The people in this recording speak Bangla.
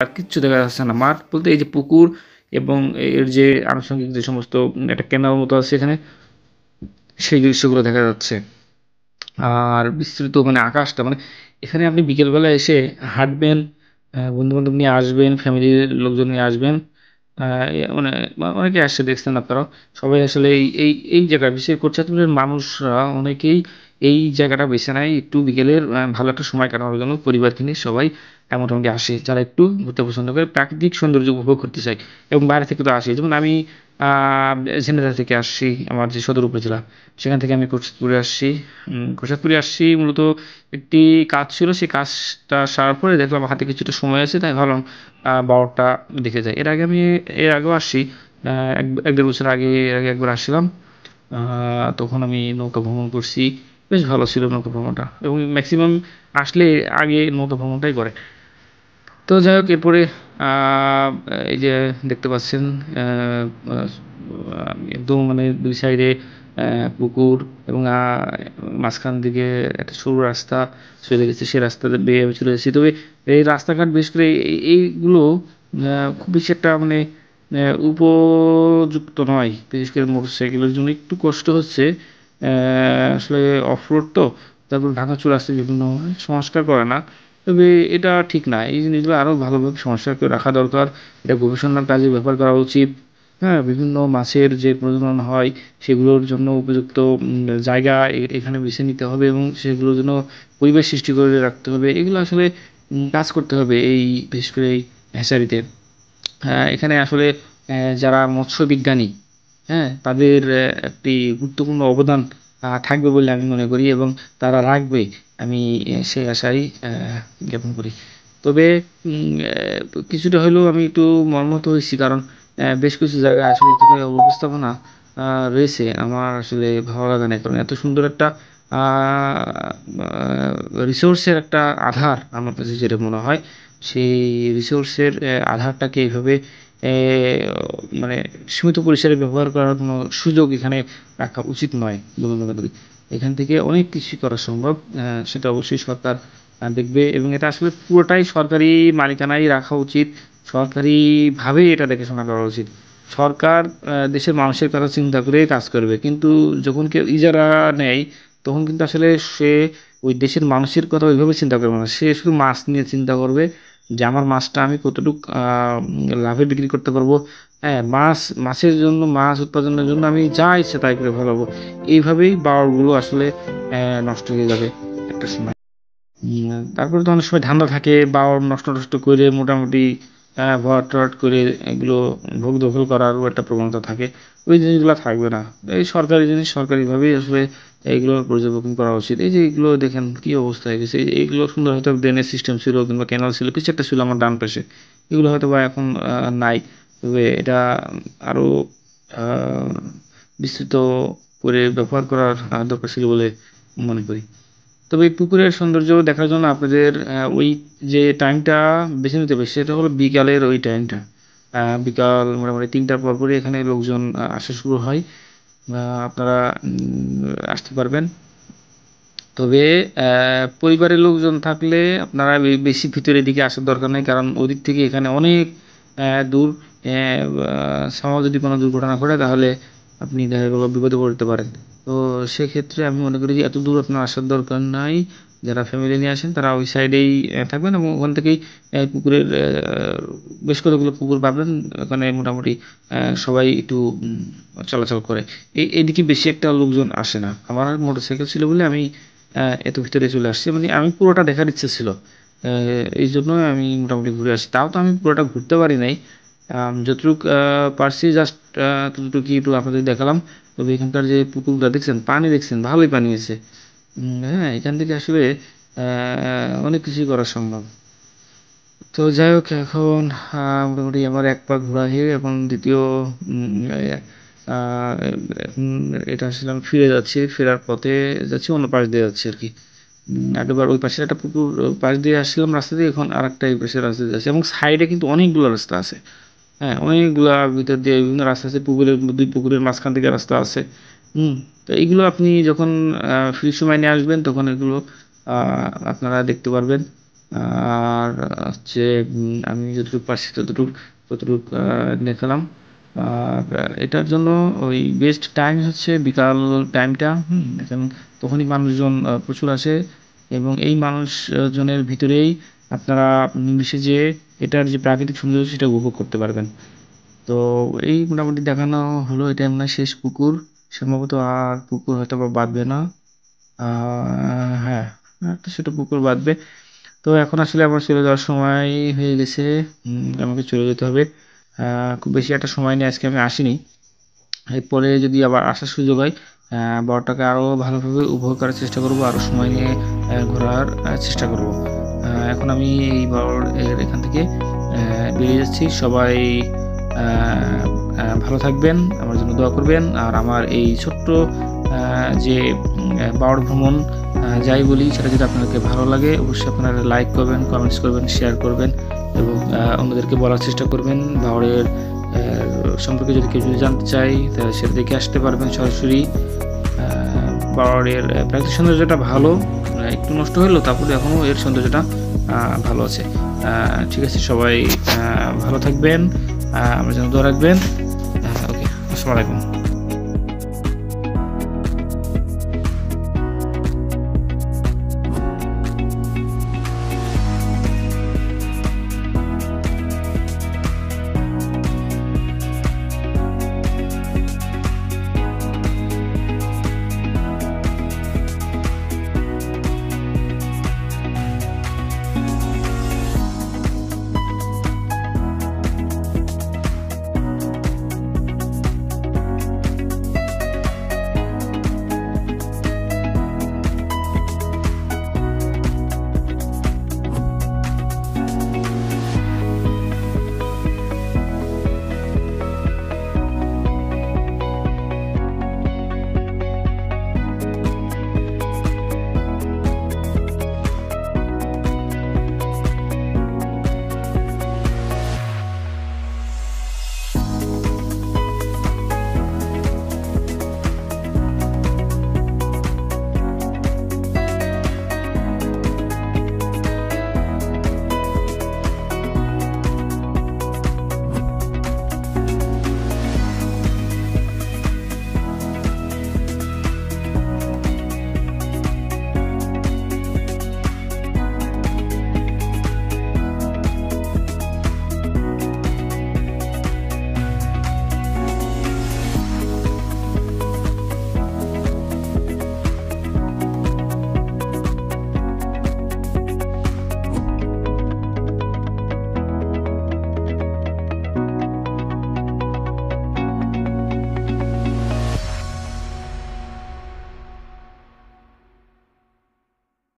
আর কিচ্ছু দেখা যাচ্ছে না। মাঠ বলতে এই যে পুকুর এবং এর যে আনুষঙ্গিক যে সমস্ত একটা কেনার মতো আছে এখানে, সেই দৃশ্যগুলো দেখা যাচ্ছে। আর বিস্তৃত মানে আকাশটা মানে এখানে আপনি বিকেলবেলা এসে হাঁটবেন, বন্ধু-বান্ধব নিয়ে আসবেন, ফ্যামিলির লোকজন নিয়ে আসবেন। মানে অনেকে আসছে দেখছেন আপনারাও। সবাই আসলে এই জায়গায় বিশেষ করে চাঁদপুরের মানুষরা অনেকেই এই জায়গাটা বেছে নেয় একটু বিকেলের ভালো একটা সময় কাটানোর জন্য পরিবারকে নিয়ে সবাই মোটামুটি আসে। যারা একটু ঘুরতে পছন্দ করে, প্রাকৃতিক সৌন্দর্য উপভোগ করতে চায় এবং বাইরে থেকে তো আসে। যেমন আমি আ ঝিনাইদহ থেকে আসছি, আমার যে সদর উপজেলা। সেখান থেকে আমি কোটচাঁদপুরে আসছি। কোটচাঁদপুরে আসছি মূলত একটি কাজ ছিল। সেই কাজটা সারার পরে দেখলাম হাতে কিছুটা সময় আছে। তাই ভাবলাম ১২টা দেখে যাই। এর আগেও আসছি। আ ১-১.৫ বছর আগে এর আগে একবার আসছিলাম। আ তখন আমি নৌকা ভ্রমণ করছি। বেশ ভালো ছিল নৌকা ভ্রমণটা এবং মেক্সিমাম আসলে আগে নৌকা ভ্রমণটাই করে। তো যাই হোক এরপরে আ এই যে দেখতে পাচ্ছেন আ আ একদম মানে ২ সাইডে পুকুর এবং মাঝখান দিকে একটা সরু রাস্তা চলে গেছে। সেই রাস্তাতে বেয়ে আমি চলে এসেছি। তবে এই রাস্তাঘাট বিশেষ করে এইগুলো খুব বেশি একটা মানে উপযুক্ত নয়। বিশেষ করে মোটরসাইকেলের জন্য একটু কষ্ট হচ্ছে। আসলে অফ-রোড তো, তারপর ভাঙাচোরা আছে বিভিন্ন সংস্কার করে না। তবে এটা ঠিক না। এই জিনিসগুলো আরও ভালোভাবে সংস্কার করে রাখা দরকার। এটা গবেষণার কাজে ব্যবহার করা উচিত। হ্যাঁ? বিভিন্ন মাছের যে প্রজনন হয় সেগুলোর জন্য উপযুক্ত জায়গা এখানে বেছে নিতে হবে এবং সেগুলোর জন্য পরিবেশ সৃষ্টি করে রাখতে হবে। এগুলো আসলে কাজ করতে হবে এই বিশেষ করে এই হ্যাচারিতে। এখানে আসলে যারা মৎস্য বিজ্ঞানী, হ্যাঁ? তাদের একটি গুরুত্বপূর্ণ অবদান থাকবে বলে আমি মনে করি এবং তারা রাখবে। আমি সেই আশাই জ্ঞাপন করি। তবে কিছুটা হলেও আমি একটু মর্মাহত হইছি কারণ বেশ কিছু জায়গায় আসলে যেভাবে অব্যবস্থাপনা আ রয়েছে আমার আসলে ভালো লাগে না। কারণ এত সুন্দর একটা আ আ রিসোর্সের একটা আধার আমার কাছে যেটা মনে হয়, সেই রিসোর্সের আধারটাকে এভাবে এ মানে সীমিত পরিসরে ব্যবহার করার কোনো সুযোগ এখানে রাখা উচিত নয় বলে মনে করি। এখান থেকে অনেক কিছুই করা সম্ভব। সেটা অবশ্যই সরকার দেখবে এবং এটা আসলে পুরোটাই সরকারি মালিকানায় রাখা উচিত। সরকারিভাবেই এটা দেখাশোনা করা উচিত। সরকার দেশের মানুষের কথা চিন্তা করেই কাজ করবে। কিন্তু যখন কেউ ইজারা নেয়, তখন কিন্তু আসলে সে ওই দেশের মানুষের কথা ওইভাবে চিন্তা করবে না। সে শুধু মাছ নিয়ে চিন্তা করবে যে আমার মাছটা আমি কতটুক লাভে বিক্রি করতে পারবো। হ্যাঁ, মাছের জন্য মাছ উৎপাদনের জন্য আমি যা ইচ্ছা তাই করে ফেলাবো। এইভাবেই বাওড়গুলো আসলে নষ্ট হয়ে যাবে একটা সময়। তারপরে তো অনেক সময় ধান্দা থাকে বাওড় নষ্ট-টষ্ট করে মোটামুটি ভরাট-টরাট করে এগুলো ভোগ দখল করারও একটা প্রবণতা থাকে। ওই জিনিসগুলা থাকবে না। এই সরকারি জিনিস সরকারিভাবেই আসলে এইগুলোর পর্যবেক্ষণ করা উচিত। এই যে এগুলো দেখেন কি অবস্থা হয়ে গেছে। এইগুলো সুন্দর হয়তো ড্রেনেজ সিস্টেম ছিল কিংবা ক্যানাল ছিল, কিছু একটা ছিল আমার ডান পাশে। এগুলো হয়তোবা এখন নাই। তবে এটা আরো আ বিস্তৃত করে ব্যবহার করার দরকার ছিল বলে মনে করি। তবে এই পুকুরের সৌন্দর্য দেখার জন্য আপনাদের ওই যে টাইমটা বেছে নিতে হবে সেটা হলো বিকালের ওই টাইমটা। বিকাল মোটামুটি ৩টার পরপরই এখানে লোকজন আসা শুরু হয়। আপনারা আসতে পারবেন। তবে পরিবারের লোকজন থাকলে আপনারা বেশি ভিতরের দিকে আসার দরকার নাই। কারণ ওদিক থেকে এখানে অনেক দূর। বা somehow যদি কোনো দুর্ঘটনা ঘটে তাহলে আপনি দেখা গেল বিপদে পড়তে পারেন। তো সেক্ষেত্রে আমি মনে করি যে এত দূর আপনার আসার দরকার নাই। যারা ফ্যামিলি নিয়ে আসেন তারা ওই সাইডেই থাকবেন এবং ওখান থেকেই পুকুরের বেশ কতগুলো পুকুর পাবেন। ওখানে মোটামুটি সবাই একটু চলাচল করে। এইদিকে বেশি একটা লোকজন আসে না। আমার মোটরসাইকেল ছিল বলে আমি এত ভিতরে চলে আসছি। মানে আমি পুরোটা দেখার ইচ্ছে ছিল। আ এইজন্যই আমি মোটামুটি ঘুরে আসি। তাও তো আমি পুরোটা ঘুরতে পারি নাই। যতটুক পারছি জাস্ট ততটুকুই একটু আপনাদের দেখালাম। তবে এখানকার যে পুকুরগুলা দেখছেন, পানি দেখছেন ভালোই পানি হয়েছে। হ্যাঁ, এখান থেকে আসলে আ অনেক কিছুই করা সম্ভব। তো যাই হোক এখন মোটামুটি আমার এক পা ঘোরা হয়ে এখন ২য় উম এ আ এখন এটা আসলে আমি ফিরে যাচ্ছি। ফেরার পথে যাচ্ছি অন্য পাশ দিয়ে যাচ্ছি আরকি। আগেরবার ওই পাশের একটা পুকুর পাশ দিয়ে আসছিলাম রাস্তা দিয়ে, এখন আরেকটা এই পাশের রাস্তা দিয়ে যাচ্ছি এবং সাইডে কিন্তু অনেকগুলো রাস্তা আছে। হ্যাঁ, অনেকগুলা ভিতর দিয়ে বিভিন্ন রাস্তা আছে। ২ পুকুরের মাঝখান থেকে রাস্তা আছে। হুম? তো এইগুলো আপনি যখন ফ্রি সময় নিয়ে আসবেন তখন এগুলো আ আপনারা দেখতে পারবেন। আর হচ্ছে আমি যতটুকু পারছি ততটুকু দেখালাম। আর এটার জন্য ওই বেস্ট টাইম হচ্ছে বিকাল টাইমটা। এখন তখনই মানুষজন প্রচুর আসে, এবং এই মানুষজনের ভিতরেই আপনারা মিশে যেয়ে এটার যে প্রাকৃতিক সৌন্দর্য সেটা উপভোগ করতে পারবেন। তো এই মোটামুটি দেখানো হলো, এটা মনে হয় শেষ পুকুর সম্ভবত, আর পুকুর হয়তো বা বাঁধবে না। হ্যাঁ, একটা ছোট পুকুর বাঁধবে। তো এখন আসলে আমার চলে যাওয়ার সময় হয়ে গেছে, আমাকে চলে যেতে হবে। খুব বেশি একটা সময় নিয়ে আজকে আমি আসিনি। এরপরে যদি আবার আসার সুযোগ হয়, বড়টাকে আরও ভালোভাবে উপভোগ করার চেষ্টা করব, আরও সময় নিয়ে ঘোরার চেষ্টা করব। এখন আমি এই বড় এখান থেকে বেরিয়ে যাচ্ছি। সবাই ভালো থাকবেন, আমার জন্য দোয়া করবেন। আর আমার এই ছোট্ট যে বাওড় ভ্রমণ যাই বলি, সেটা যদি আপনাদেরকে ভালো লাগে অবশ্যই আপনারা লাইক করবেন, কমেন্টস করবেন, শেয়ার করবেন, এবং অন্যদেরকে বলার চেষ্টা করবেন। বাওড়ের সম্পর্কে যদি কেউ জানতে চাই তাহলে সেটা দেখে আসতে পারবেন সরাসরি। বাওড়ের প্রাকৃতিক সৌন্দর্যটা ভালো, একটু নষ্ট হলো, তারপরে এখনও এর সৌন্দর্যটা ভালো আছে। ঠিক আছে, সবাই ভালো থাকবেন, আমার জন্য দোয়া রাখবেন। ওকে, আসসালামু আলাইকুম।